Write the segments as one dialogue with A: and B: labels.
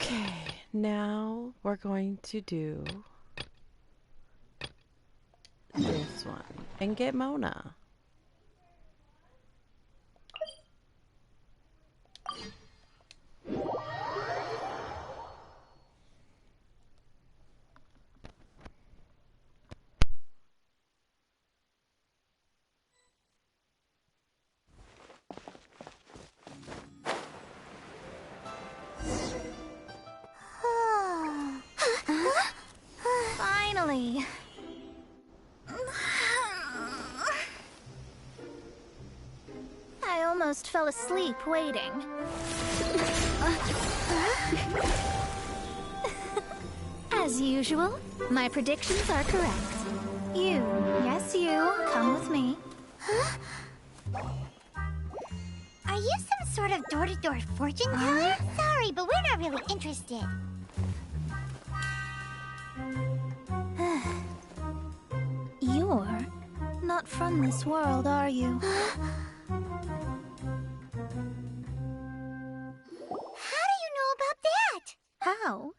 A: Okay, now we're going to do this one and get Mona.
B: Finally. I almost fell asleep waiting. As usual, my predictions are correct. You, yes you, come with me.
C: Are you some sort of door-to-door fortune teller? Sorry, but we're not really interested.
B: You're not from this world, are you?
C: How do you know about that?
B: How?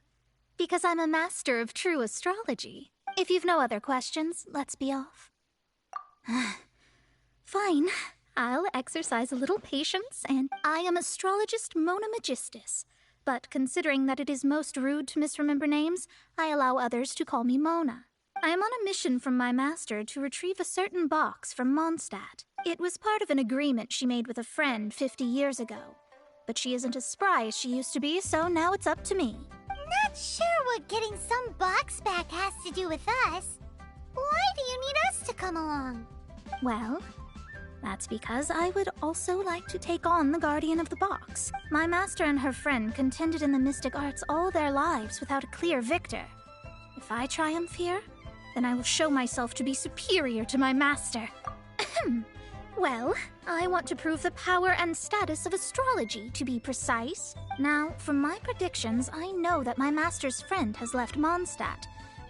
B: Because I'm a master of true astrology. If you've no other questions, let's be off. Fine. I'll exercise a little patience, and I am astrologist Mona Magistus. But considering that it is most rude to misremember names, I allow others to call me Mona. I am on a mission from my master to retrieve a certain box from Mondstadt. It was part of an agreement she made with a friend 50 years ago. But she isn't as spry as she used to be, so now it's up to me.
C: Not sure what getting some box back has to do with us. Why do you need us to come along?
B: Well, that's because I would also like to take on the Guardian of the Box. My master and her friend contended in the mystic arts all their lives without a clear victor. If I triumph here, then I will show myself to be superior to my master. Well, I want to prove the power and status of astrology, to be precise. Now, from my predictions, I know that my master's friend has left Mondstadt,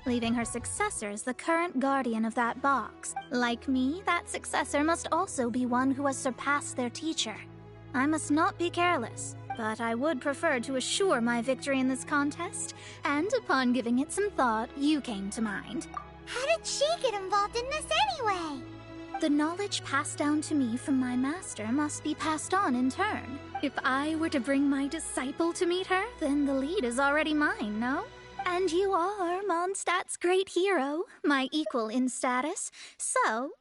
B: leaving her successor as the current guardian of that box. Like me, that successor must also be one who has surpassed their teacher. I must not be careless, but I would prefer to assure my victory in this contest, and upon giving it some thought, you came to mind.
C: How did she get involved in this anyway?
B: The knowledge passed down to me from my master must be passed on in turn. If I were to bring my disciple to meet her, then the lead is already mine, no? And you are Mondstadt's great hero, my equal in status. So,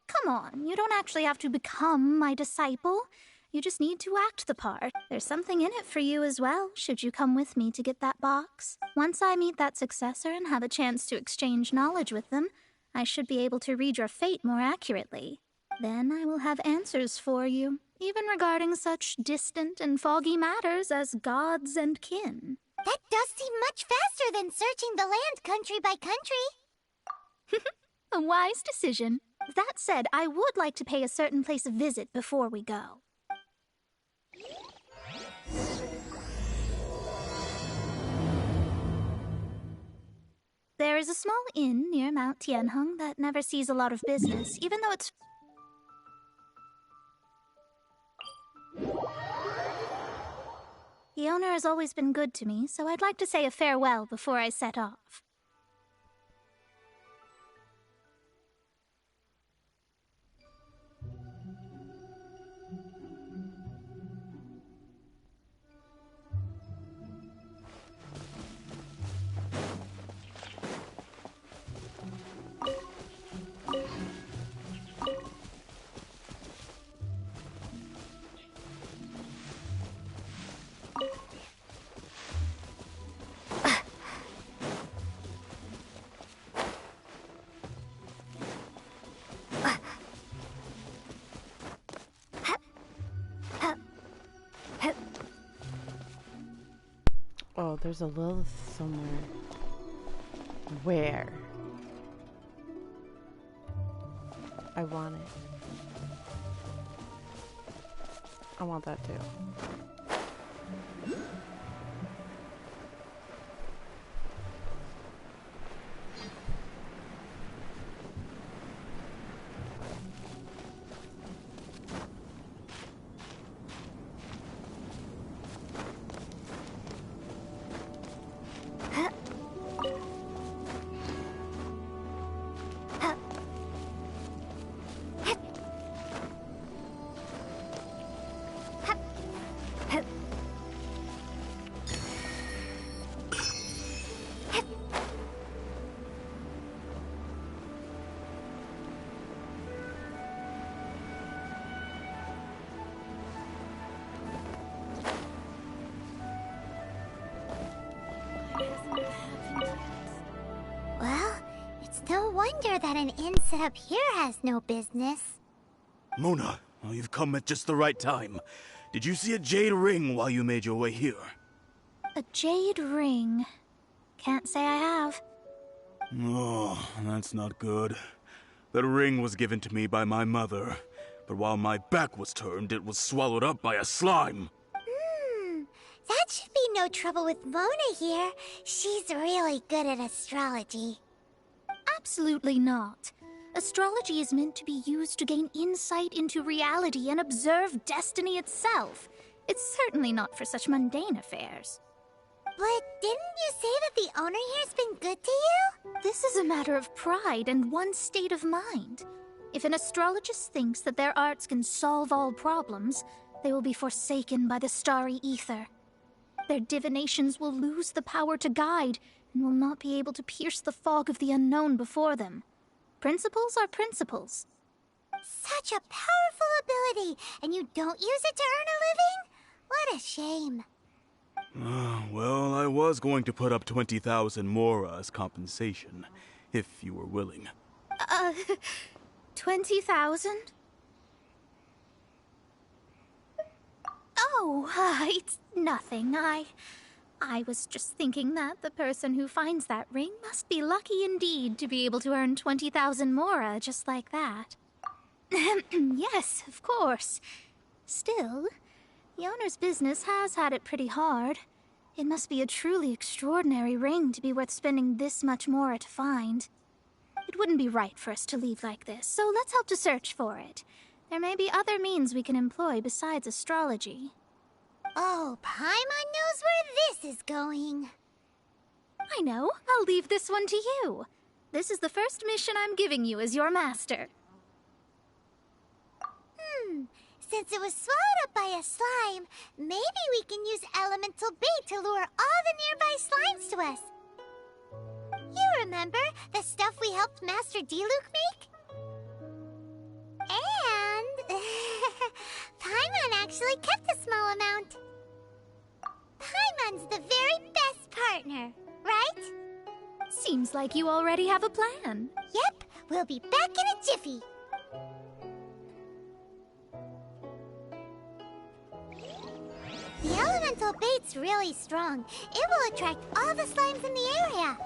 B: come on, you don't actually have to become my disciple. You just need to act the part. There's something in it for you as well, should you come with me to get that box. Once I meet that successor and have a chance to exchange knowledge with them, I should be able to read your fate more accurately. Then I will have answers for you, even regarding such distant and foggy matters as gods and kin.
C: That does seem much faster than searching the land country by country.
B: A wise decision. That said, I would like to pay a certain place a visit before we go. There is a small inn near Mount Tianheng that never sees a lot of business, even though it's... The owner has always been good to me, so I'd like to say a farewell before I set off.
A: Oh, there's a Lilith somewhere. Where? I want it. I want that too.
C: wonder that an inn set up here has no business.
D: Mona, well, you've come at just the right time. Did you see a jade ring while you made your way here?
B: A jade ring. Can't say I have.
D: Oh, that's not good. That ring was given to me by my mother, but while my back was turned, it was swallowed up by a slime.
C: That should be no trouble with Mona here. She's really good at astrology.
B: Absolutely not. Astrology is meant to be used to gain insight into reality and observe destiny itself. It's certainly not for such mundane affairs.
C: But didn't you say that the owner here's been good to you?
B: This is a matter of pride and one's state of mind. If an astrologist thinks that their arts can solve all problems, they will be forsaken by the starry ether. Their divinations will lose the power to guide and will not be able to pierce the fog of the unknown before them. Principles are principles.
C: Such a powerful ability, and you don't use it to earn a living? What a shame.
D: Well, I was going to put up 20,000 mora as compensation, if you were willing.
B: 20,000? Oh, it's nothing. I was just thinking that the person who finds that ring must be lucky indeed to be able to earn 20,000 mora just like that. Yes, of course. Still, the owner's business has had it pretty hard. It must be a truly extraordinary ring to be worth spending this much mora to find. It wouldn't be right for us to leave like this, so let's help to search for it. There may be other means we can employ besides astrology.
C: Oh, Paimon knows where this is going.
B: I know. I'll leave this one to you. This is the first mission I'm giving you as your master.
C: Since it was swallowed up by a slime, maybe we can use elemental bait to lure all the nearby slimes to us. You remember the stuff we helped Master Diluc make? And Paimon actually kept a small amount. Paimon's the very best partner, right?
B: Seems like you already have a plan.
C: Yep, we'll be back in a jiffy. The elemental bait's really strong. It will attract all the slimes in the area.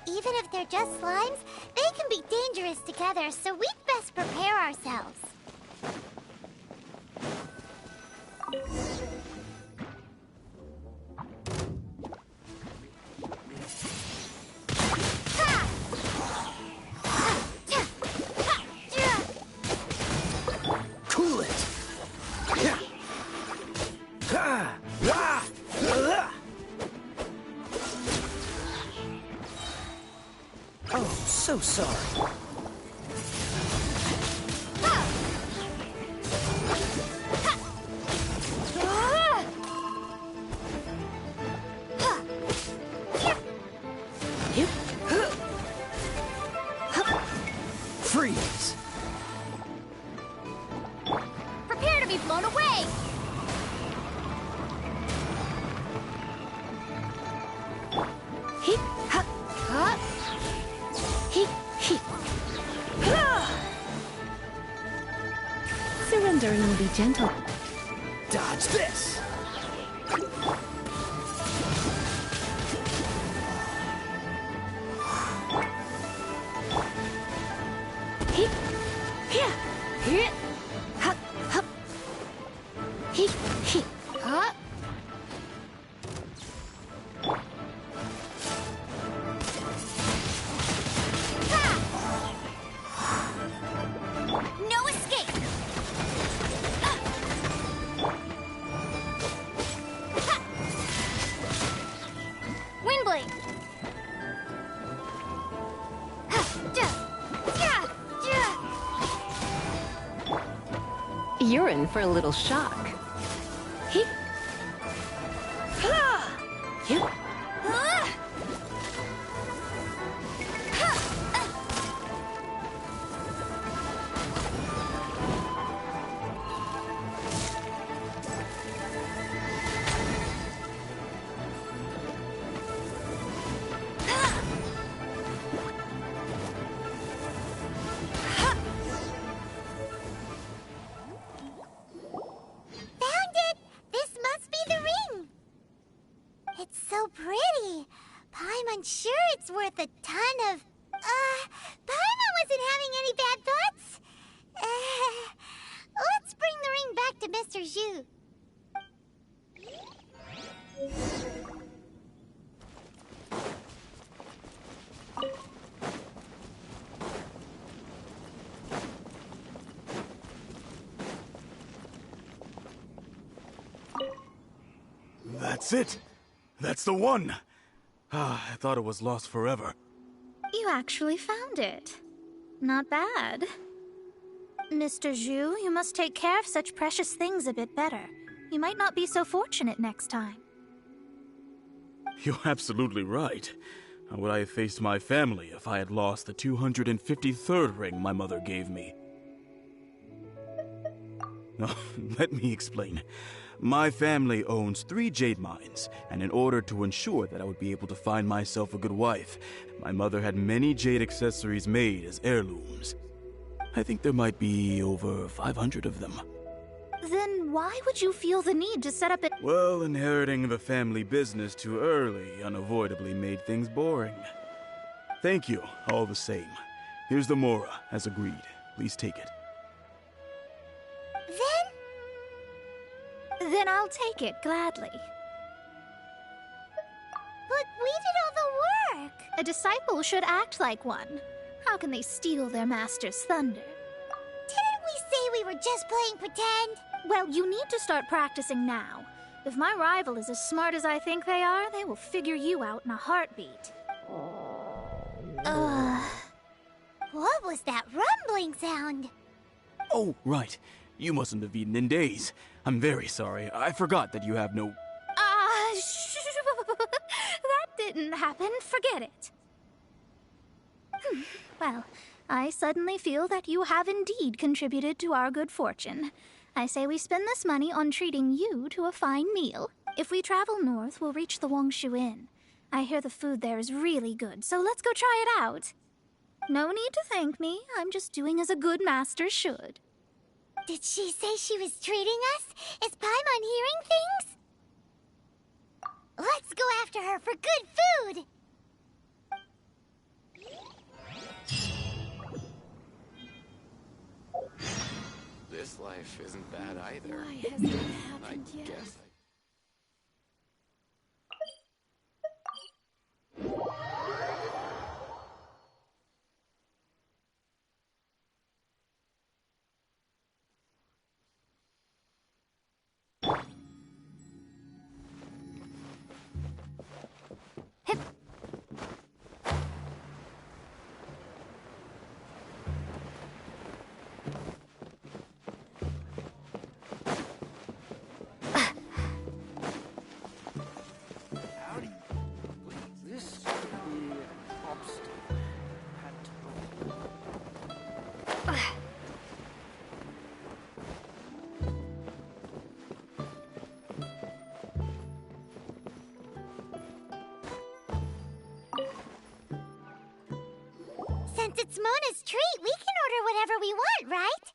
C: Even if they're just slimes, they can be dangerous together, so we'd best prepare ourselves.
E: Cool it! Oh, so sorry. Freeze!
B: Prepare to be blown away!
A: Hip, hop, hop. Hip, hip. Surrender and be gentle.
E: Dodge this!
A: Hip, here, here. Hop, hop. Hip, hip, hop.
C: No escape!
B: Windblade!
A: You're in for a little shock. Hip. Hip.
C: It's so pretty. Paimon's sure it's worth a ton of... Paimon wasn't having any bad thoughts. Let's bring the ring back to Mr. Zhu.
D: That's it! That's the one! Ah, I thought it was lost forever.
B: You actually found it. Not bad. Mr. Zhu, you must take care of such precious things a bit better. You might not be so fortunate next time.
D: You're absolutely right. How would I have faced my family if I had lost the 253rd ring my mother gave me? Oh, let me explain. My family owns 3 jade mines, and in order to ensure that I would be able to find myself a good wife, my mother had many jade accessories made as heirlooms. I think there might be over 500 of them.
B: Then why would you feel the need to set up a...
D: Well, inheriting the family business too early unavoidably made things boring. Thank you, all the same. Here's the Mora, as agreed. Please take it.
B: Then I'll take it gladly.
C: But we did all the work.
B: A disciple should act like one. How can they steal their master's thunder?
C: Didn't we say we were just playing pretend?
B: Well, you need to start practicing now. If my rival is as smart as I think they are, they will figure you out in a heartbeat.
C: What was that rumbling sound?
D: Oh, right. You mustn't have eaten in days. I'm very sorry. I forgot that you have no...
B: That didn't happen. Forget it. Well, I suddenly feel that you have indeed contributed to our good fortune. I say we spend this money on treating you to a fine meal. If we travel north, we'll reach the Wongshu Inn. I hear the food there is really good, so let's go try it out. No need to thank me. I'm just doing as a good master should.
C: Did she say she was treating us? Is Paimon hearing things? Let's go after her for good food!
F: This life isn't bad either.
A: Why has that happened
F: I
A: yet?
F: guess
C: Since it's Mona's treat, we can order whatever we want, right?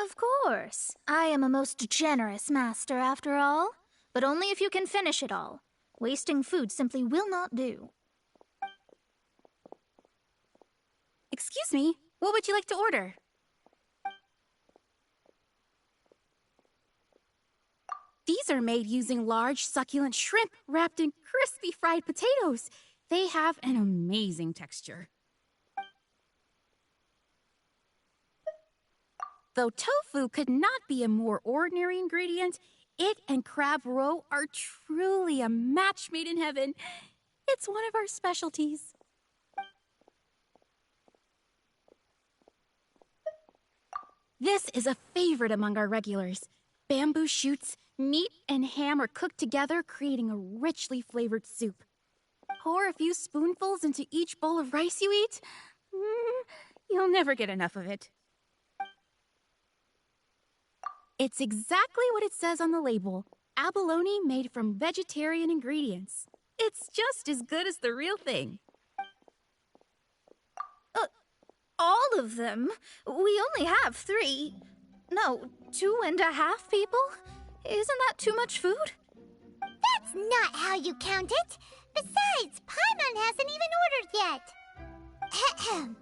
B: Of course. I am a most generous master, after all. But only if you can finish it all. Wasting food simply will not do.
A: Excuse me, what would you like to order? These are made using large, succulent shrimp wrapped in crispy fried potatoes. They have an amazing texture. Though tofu could not be a more ordinary ingredient, it and crab roe are truly a match made in heaven. It's one of our specialties. This is a favorite among our regulars. Bamboo shoots, meat, and ham are cooked together, creating a richly flavored soup. Pour a few spoonfuls into each bowl of rice you eat. You'll never get enough of it. It's exactly what it says on the label. Abalone made from vegetarian ingredients. It's just as good as the real thing.
B: All of them? We only have 3. No, 2.5 people? Isn't that too much food?
C: That's That's not how you count it. Besides, Paimon hasn't even ordered yet. Ahem.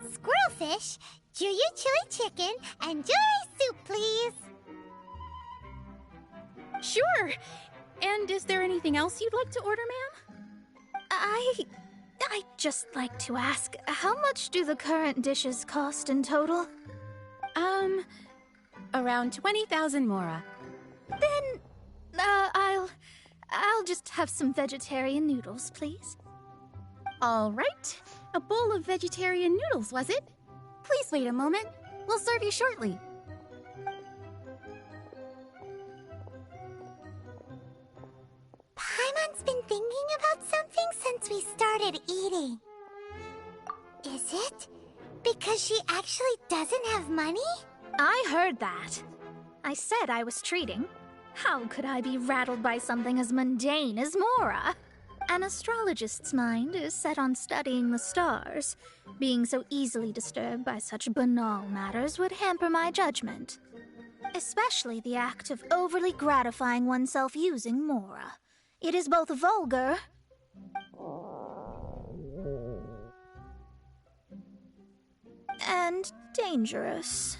C: Squirrelfish, Juyu chili chicken, and jewelry soup, please.
A: Sure. And is there anything else you'd like to order, ma'am?
B: I'd just like to ask, how much do the current dishes cost in total?
A: Around 20,000 mora.
B: Then, I'll just have some vegetarian noodles, please.
A: All right. A bowl of vegetarian noodles, was it? Please wait a moment. We'll serve you shortly.
C: Paimon's been thinking about something since we started eating. Is it because she actually doesn't have money?
B: I heard that. I said I was treating. How could I be rattled by something as mundane as Mora? An astrologist's mind is set on studying the stars. Being so easily disturbed by such banal matters would hamper my judgment. Especially the act of overly gratifying oneself using Mora. It is both vulgar and dangerous.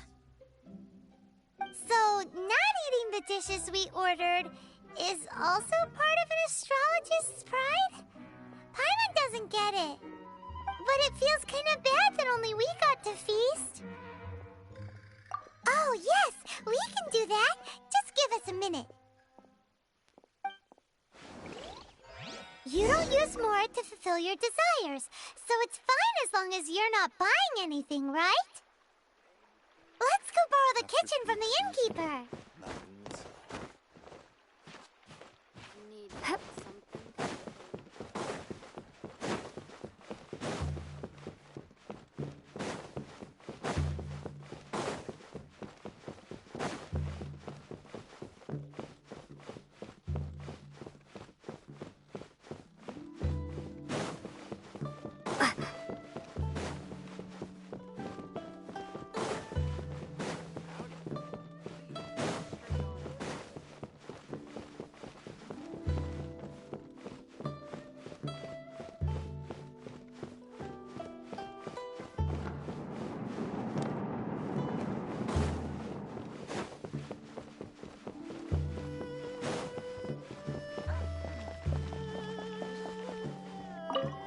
C: So, not eating the dishes we ordered is also part of an astrologist's pride? Paimon doesn't get it. But it feels kind of bad that only we got to feast. Oh, yes, we can do that. Just give us a minute. You don't use more to fulfill your desires, so it's fine as long as you're not buying anything, right? Let's go borrow the kitchen from the innkeeper.
G: Need something.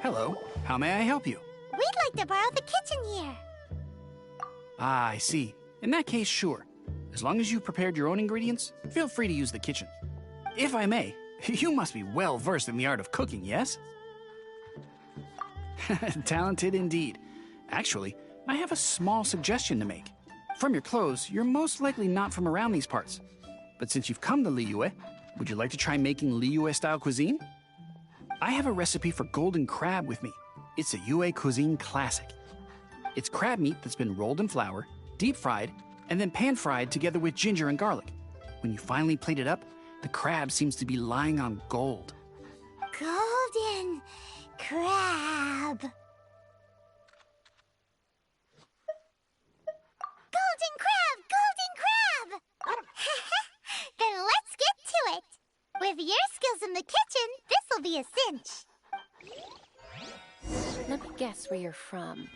E: Hello, how may I help you?
C: We'd like to borrow the kitchen here.
E: Ah, I see. In that case, sure. As long as you've prepared your own ingredients, feel free to use the kitchen. If I may, you must be well versed in the art of cooking, yes? Talented indeed. Actually, I have a small suggestion to make. From your clothes, you're most likely not from around these parts. But since you've come to Liyue, would you like to try making Liyue-style cuisine? I have a recipe for golden crab with me. It's a Yue cuisine classic. It's crab meat that's been rolled in flour, deep fried, and then pan fried together with ginger and garlic. When you finally plate it up, the crab seems to be lying on gold.
C: Golden crab. Golden crab! Golden crab! Then let's get to it. With your skills in the kitchen, this'll be a cinch.
G: Let me guess where you're from.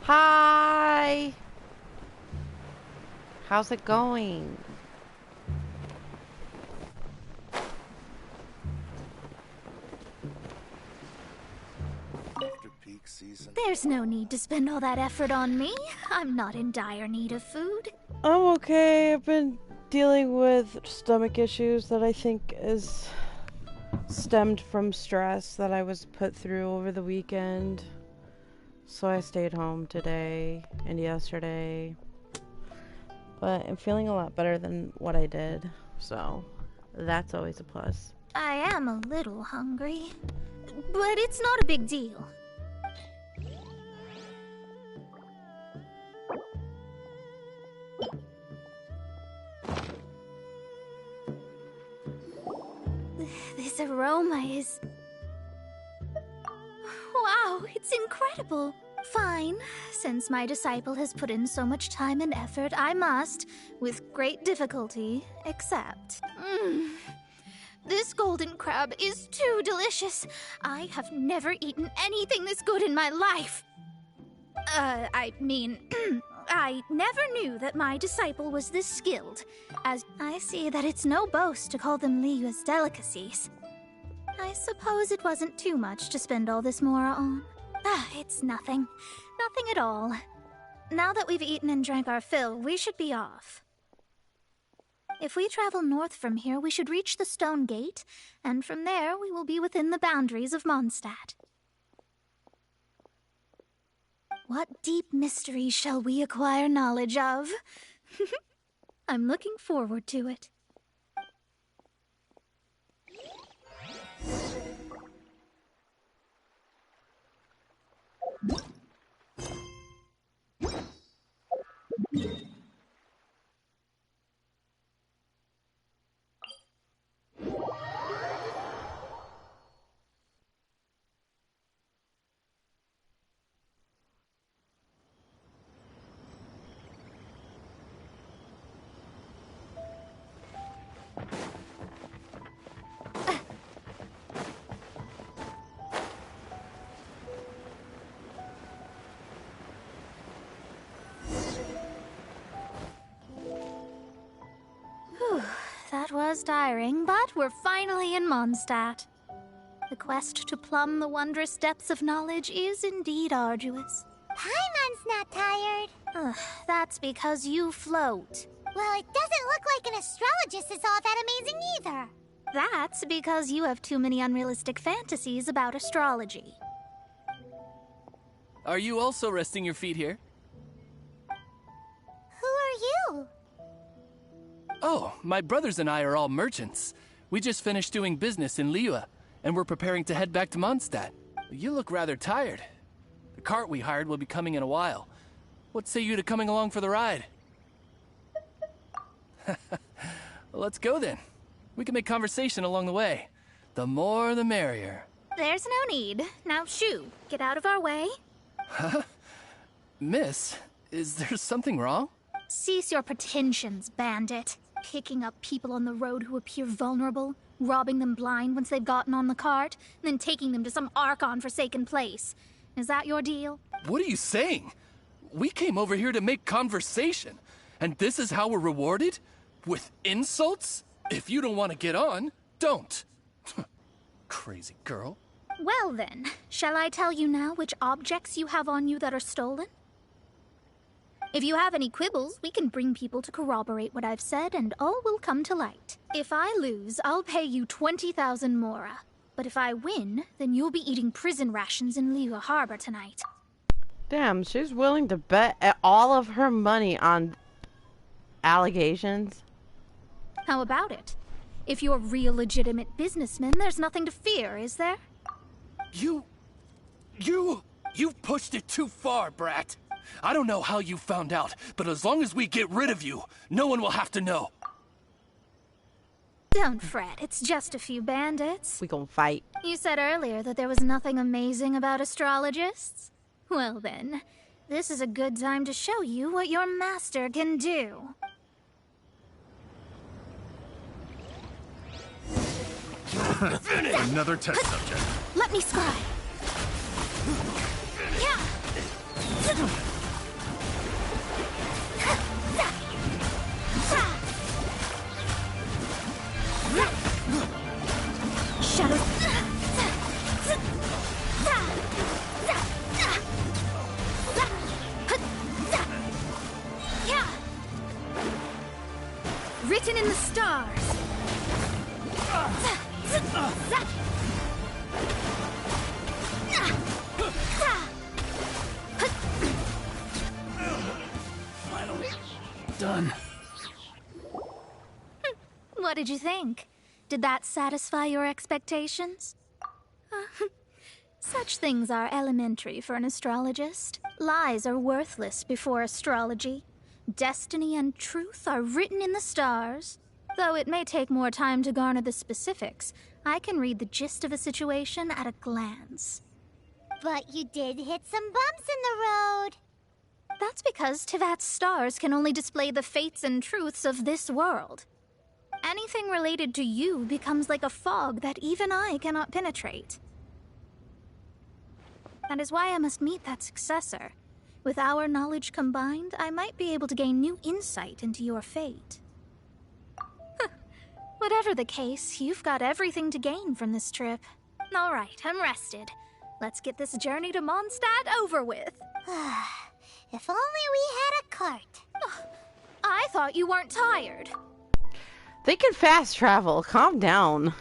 H: Hi! How's it going?
I: After
B: There's no need to spend all that effort on me. I'm not in dire need of food.
H: I'm okay. I've been dealing with stomach issues that I think is stemmed from stress that I was put through over the weekend. So I stayed home today and yesterday. But I'm feeling a lot better than what I did. So that's always a plus.
B: I am a little hungry, but it's not a big deal. This aroma is... Wow, it's incredible. Fine. Since my disciple has put in so much time and effort, I must, with great difficulty, accept. This golden crab is too delicious. I have never eaten anything this good in my life. I never knew that my disciple was this skilled, as I see that it's no boast to call them Liyue's delicacies. I suppose it wasn't too much to spend all this mora on. It's nothing. Nothing at all. Now that we've eaten and drank our fill, we should be off. If we travel north from here, we should reach the Stone Gate, and from there we will be within the boundaries of Mondstadt. What deep mysteries shall we acquire knowledge of? I'm looking forward to it. That was tiring, but we're finally in Mondstadt. The quest to plumb the wondrous depths of knowledge is indeed arduous.
C: Paimon's not tired.
B: That's because you float.
C: Well, it doesn't look like an astrologist is all that amazing either.
B: That's because you have too many unrealistic fantasies about astrology.
I: Are you also resting your feet here?
C: Who are you?
I: Oh, my brothers and I are all merchants. We just finished doing business in Liyue, and we're preparing to head back to Mondstadt. You look rather tired. The cart we hired will be coming in a while. What say you to coming along for the ride? Well, let's go then. We can make conversation along the way. The more the merrier.
B: There's no need. Now shoo, get out of our way.
I: Huh? Miss, is there something wrong?
B: Cease your pretensions, bandit. Picking up people on the road who appear vulnerable, robbing them blind once they've gotten on the cart, and then taking them to some Archon-forsaken place. Is that your deal?
I: What are you saying? We came over here to make conversation, and this is how we're rewarded? With insults? If you don't want to get on, don't. Crazy girl.
B: Well then, shall I tell you now which objects you have on you that are stolen? If you have any quibbles, we can bring people to corroborate what I've said, and all will come to light. If I lose, I'll pay you 20,000 mora. But if I win, then you'll be eating prison rations in Liyue Harbor tonight.
H: Damn, she's willing to bet all of her money on allegations.
B: How about it? If you're real legitimate businessmen, there's nothing to fear, is there?
I: You've pushed it too far, brat. I don't know how you found out, but as long as we get rid of you, no one will have to know.
B: Don't fret, it's just a few bandits.
H: We gonna fight.
B: You said earlier that there was nothing amazing about astrologists? Well then, this is a good time to show you what your master can do.
J: Another test subject.
B: Let me scribe. Shadows. written in the stars.
I: Finally done.
B: What did you think? Did that satisfy your expectations? Such things are elementary for an astrologist. Lies are worthless before astrology. Destiny and truth are written in the stars. Though it may take more time to garner the specifics, I can read the gist of a situation at a glance.
C: But you did hit some bumps in the road.
B: That's because Tivat's stars can only display the fates and truths of this world. Anything related to you becomes like a fog that even I cannot penetrate. That is why I must meet that successor. With our knowledge combined, I might be able to gain new insight into your fate. Whatever the case, you've got everything to gain from this trip. All right, I'm rested. Let's get this journey to Mondstadt over with.
C: If only we had a cart.
B: I thought you weren't tired.
H: They can fast travel. Calm down.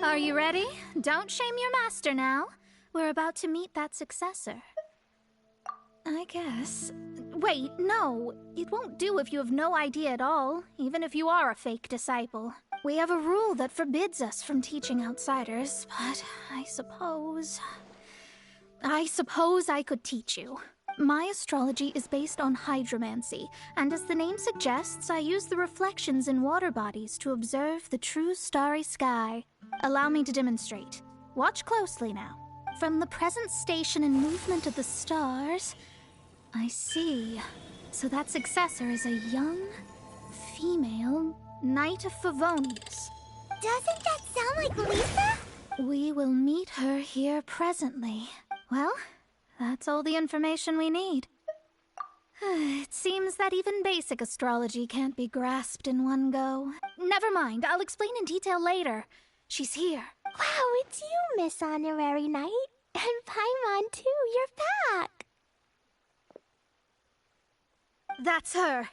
B: Are you ready? Don't shame your master now. We're about to meet that successor. I guess. Wait, no. It won't do if you have no idea at all, even if you are a fake disciple. We have a rule that forbids us from teaching outsiders, but I suppose I could teach you. My astrology is based on hydromancy, and as the name suggests, I use the reflections in water bodies to observe the true starry sky. Allow me to demonstrate. Watch closely now. From the present station and movement of the stars, I see. So that successor is a young, female Knight of Favonius.
C: Doesn't that sound like Lisa?
B: We will meet her here presently. Well, that's all the information we need. It seems that even basic astrology can't be grasped in one go. Never mind, I'll explain in detail later. She's here.
C: Wow, it's you, Miss Honorary Knight. And Paimon, too. You're back.
B: That's her.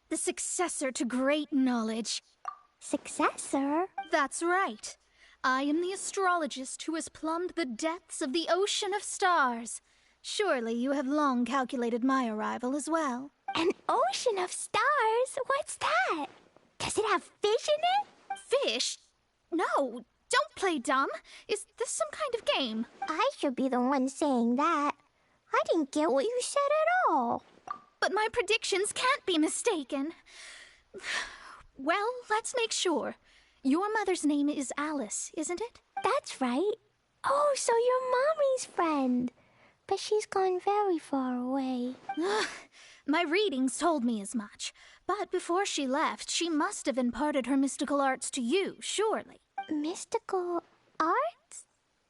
B: The successor to great knowledge.
C: Successor?
B: That's right. I am the astrologist who has plumbed the depths of the ocean of stars. Surely you have long calculated my arrival as well.
C: An ocean of stars? What's that? Does it have fish in it?
B: Fish? No, don't play dumb. Is this some kind of game?
C: I should be the one saying that. I didn't get what you said at all.
B: But my predictions can't be mistaken. Well, let's make sure. Your mother's name is Alice, isn't it?
C: That's right. Oh, so you're Mommy's friend. But she's gone very far away.
B: My readings told me as much. But before she left, she must have imparted her mystical arts to you, surely.
C: Mystical arts?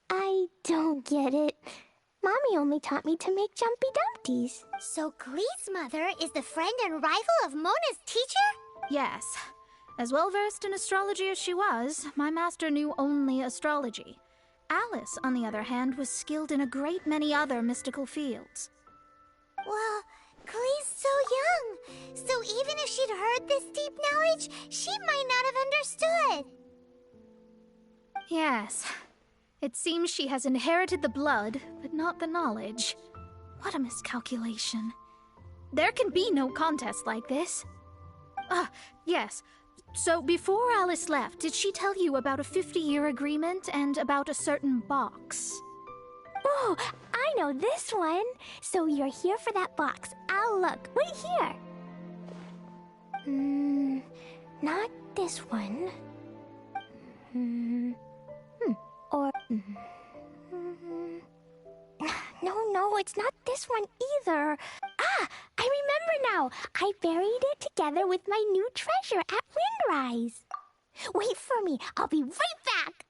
C: I don't get it. Mommy only taught me to make Jumpy Dumpties. So Glee's mother is the friend and rival of Mona's teacher?
B: Yes. As well-versed in astrology as she was, my master knew only astrology. Alice, on the other hand, was skilled in a great many other mystical fields.
C: Well, Glee's so young, so even if she'd heard this deep knowledge, she might not have understood.
B: Yes. It seems she has inherited the blood, but not the knowledge. What a miscalculation. There can be no contest like this. Yes. So before Alice left, did she tell you about a 50-year agreement and about a certain box?
C: Oh, I know this one. So you're here for that box. I'll look. Wait here. Not this one. No, it's not this one either. I remember now. I buried it together with my new treasure at Windrise. Wait for me. I'll be right back.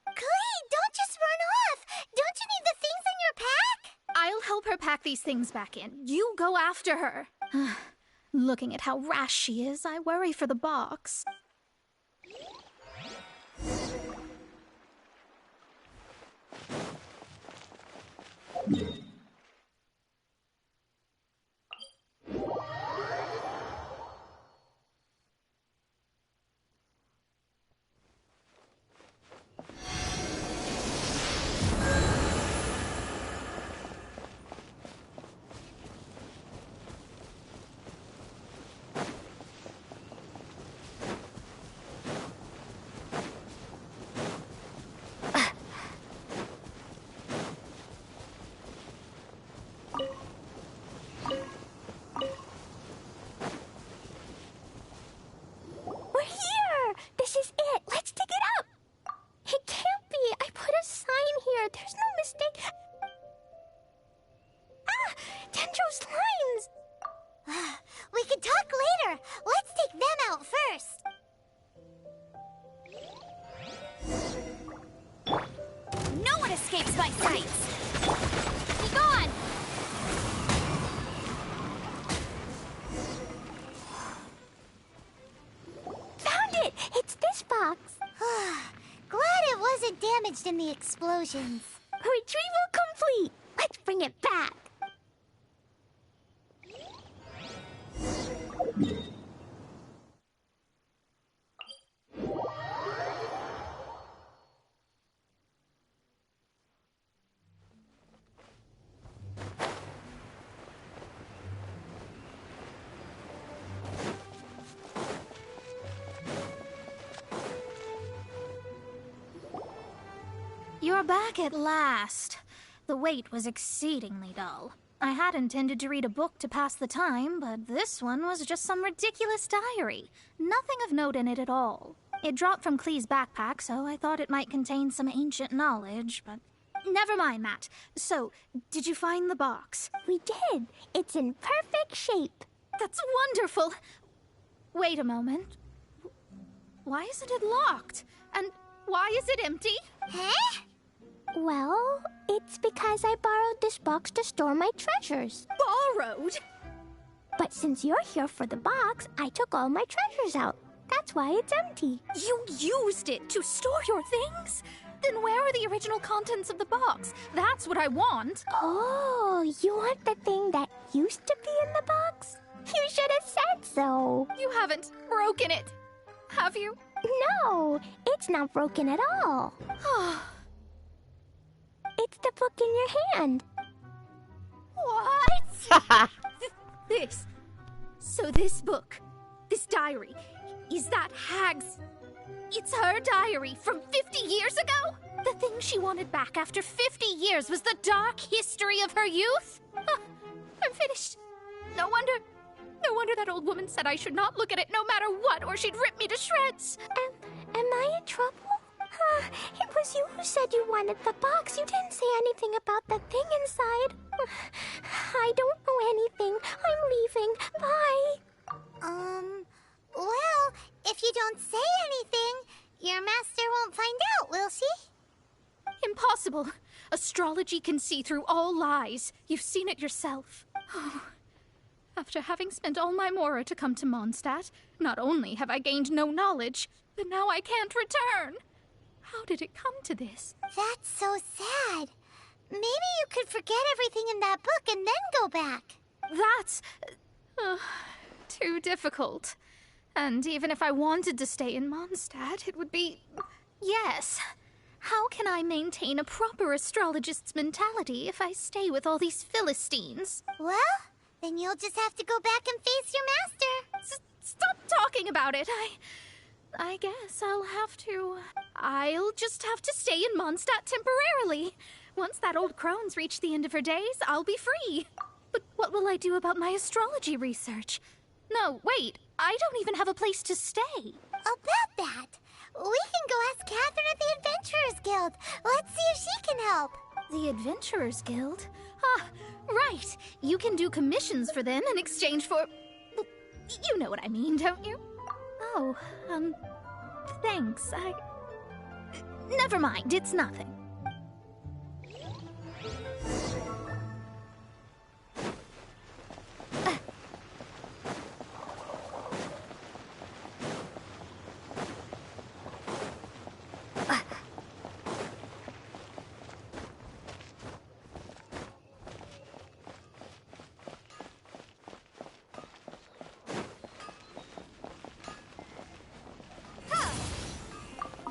C: Clay, don't just run off. Don't you need the things in your pack?
B: I'll help her pack these things back in. You go after her. Looking at how rash she is, I worry for the box.
C: In the explosions. Retrieval complete! Let's bring it back!
B: You're back at last. The wait was exceedingly dull. I had intended to read a book to pass the time, but this one was just some ridiculous diary. Nothing of note in it at all. It dropped from Klee's backpack, so I thought it might contain some ancient knowledge, but never mind that. So, did you find the box?
C: We did. It's in perfect shape.
B: That's wonderful. Wait a moment. Why isn't it locked? And why is it empty?
C: Huh? Well, it's because I borrowed this box to store my treasures.
B: Borrowed?
C: But since you're here for the box, I took all my treasures out. That's why it's empty.
B: You used it to store your things? Then where are the original contents of the box? That's what I want.
C: Oh, you want the thing that used to be in the box? You should have said so.
B: You haven't broken it, have you?
C: No, it's not broken at all. It's the book in your hand.
B: What? This. So this book, this diary, is that Hag's... It's her diary from 50 years ago? The thing she wanted back after 50 years was the dark history of her youth? I'm finished. No wonder that old woman said I should not look at it no matter what, or she'd rip me to shreds.
C: Am I in trouble? It was you who said you wanted the box. You didn't say anything about the thing inside. I don't know anything. I'm leaving. Bye. Well, if you don't say anything, your master won't find out, will she?
B: Impossible. Astrology can see through all lies. You've seen it yourself. After having spent all my mora to come to Mondstadt, not only have I gained no knowledge, but now I can't return. How did it come to this?
C: That's so sad. Maybe you could forget everything in that book and then go back.
B: That's... too difficult. And even if I wanted to stay in Mondstadt, it would be... Yes. How can I maintain a proper astrologist's mentality if I stay with all these Philistines?
C: Well, then you'll just have to go back and face your master.
B: Stop talking about it. I guess I'll just have to stay in Mondstadt temporarily. Once that old crone's reached the end of her days, I'll be free. But what will I do about my astrology research? No, wait, I don't even have a place to stay.
C: About that, we can go ask Catherine at the Adventurers Guild. Let's see if she can help.
B: The Adventurers Guild? Ah, right. You can do commissions for them in exchange for... well, you know what I mean, don't you? Oh, thanks. Never mind, it's nothing.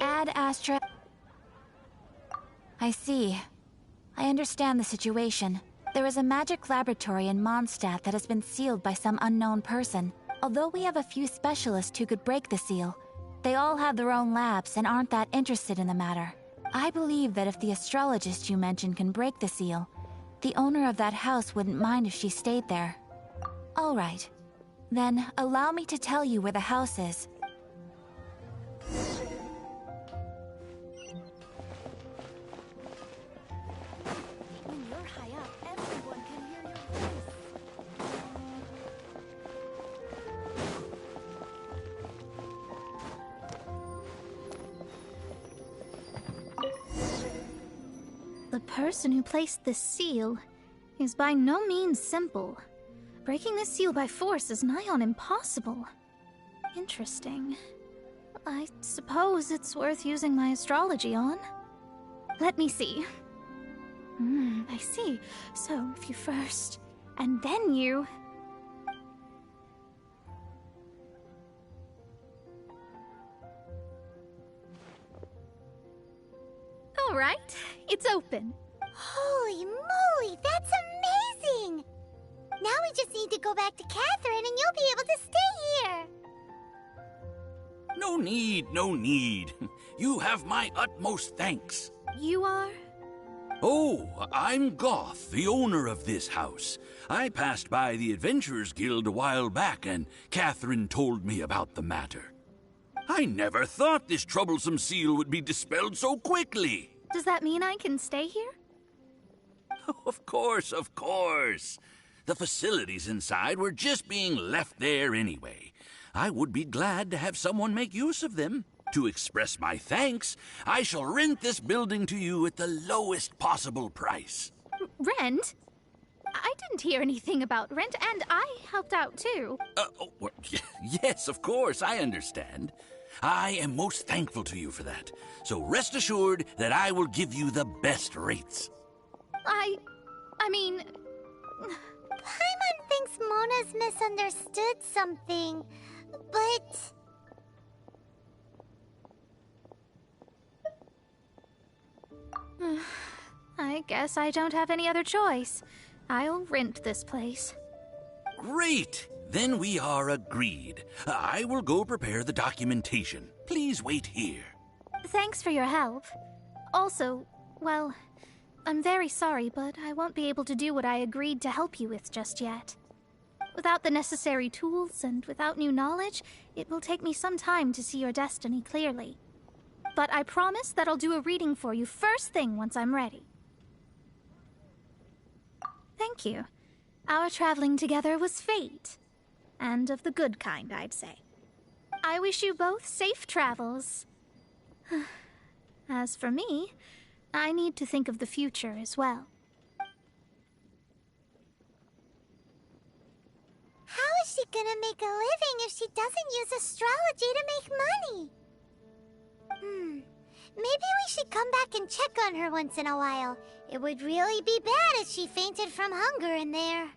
A: Ad Astra. I see. I understand the situation. There is a magic laboratory in Mondstadt that has been sealed by some unknown person. Although we have a few specialists who could break the seal, they all have their own labs and aren't that interested in the matter. I believe that if the astrologist you mentioned can break the seal, the owner of that house wouldn't mind if she stayed there. All right. Then, allow me to tell you where the house is.
G: When you're high up, everyone can hear your voice.
B: The person who placed this seal is by no means simple. Breaking this seal by force is nigh on impossible. Interesting. I suppose it's worth using my astrology on. Let me see. I see. So if you first, and then you... All right, it's open.
C: Holy moly, that's amazing! Now we just need to go back to Catherine and you'll be able to stay here.
J: No need, no need. You have my utmost thanks.
B: You are?
J: Oh, I'm Goth, the owner of this house. I passed by the Adventurers Guild a while back, and Catherine told me about the matter. I never thought this troublesome seal would be dispelled so quickly.
B: Does that mean I can stay here?
J: Of course, of course. The facilities inside were just being left there anyway. I would be glad to have someone make use of them. To express my thanks, I shall rent this building to you at the lowest possible price.
B: Rent? I didn't hear anything about rent, and I helped out too.
J: Yes, of course, I understand. I am most thankful to you for that. So rest assured that I will give you the best rates.
B: I mean...
C: Paimon thinks Mona's misunderstood something, but...
B: I guess I don't have any other choice. I'll rent this place.
J: Great! Then we are agreed. I will go prepare the documentation. Please wait here.
B: Thanks for your help. Also, well, I'm very sorry, but I won't be able to do what I agreed to help you with just yet. Without the necessary tools and without new knowledge, it will take me some time to see your destiny clearly. But I promise that I'll do a reading for you first thing once I'm ready. Thank you. Our traveling together was fate. And of the good kind, I'd say. I wish you both safe travels. As for me, I need to think of the future as well.
C: How is she gonna make a living if she doesn't use astrology to make money? Maybe we should come back and check on her once in a while. It would really be bad if she fainted from hunger in there.